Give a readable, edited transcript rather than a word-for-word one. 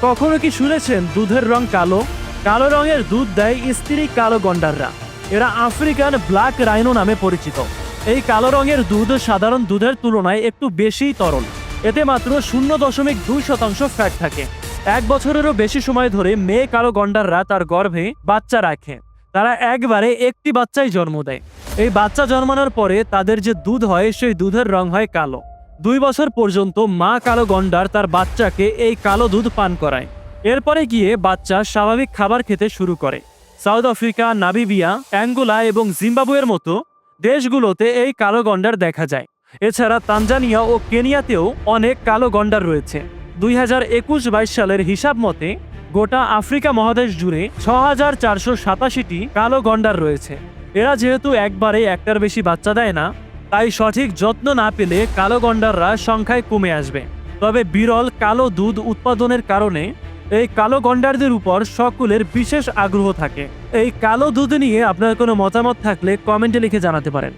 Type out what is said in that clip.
কখনো কি শুনেছেন দুধের রং কালো? কালো রঙের দুধ দেয় স্ত্রী কালো গন্ডাররা। এরা আফ্রিকান ব্ল্যাক রাইনো নামে পরিচিত। এই কালো রঙের দুধ সাধারণ দুধের তুলনায় একটু বেশিই তরল। এতে মাত্র 0.2% ফ্যাট থাকে। 1 বছরেরও বেশি সময় ধরে মেয়ে কালো গন্ডাররা তার গর্ভে বাচ্চা রাখে। তারা একবারে একটি বাচ্চাই জন্ম দেয়। এই বাচ্চা জন্মানোর পরে তাদের যে দুধ হয় সেই দুধের রং হয় কালো। 2 বছর পর্যন্ত মা কালো গন্ডার তার বাচ্চাকে এই কালো দুধ পান করায়। এরপরে গিয়ে বাচ্চা স্বাভাবিক খাবার খেতে শুরু করে। সাউথ আফ্রিকা, নামিবিয়া, অ্যাঙ্গোলা এবং জিম্বাবুয়ের মতো দেশগুলোতে এই কালো গন্ডার দেখা যায়। এছাড়া তানজানিয়া ও কেনিয়াতেও অনেক কালো গন্ডার রয়েছে। 2021-22 সালের হিসাব মতে গোটা আফ্রিকা মহাদেশ জুড়ে 6487টি কালো গন্ডার রয়েছে। এরা যেহেতু একবারে একটার বেশি বাচ্চা দেয় না, তাই সঠিক যত্ন না পেলে কালো গন্ডাররা সংখ্যায় কমে আসবে। তবে বিরল কালো দুধ উৎপাদনের কারণে এই কালো গন্ডারদের উপর সকলের বিশেষ আগ্রহ থাকে। এই কালো দুধ নিয়ে আপনার কোনো মতামত থাকলে কমেন্টে লিখে জানাতে পারেন।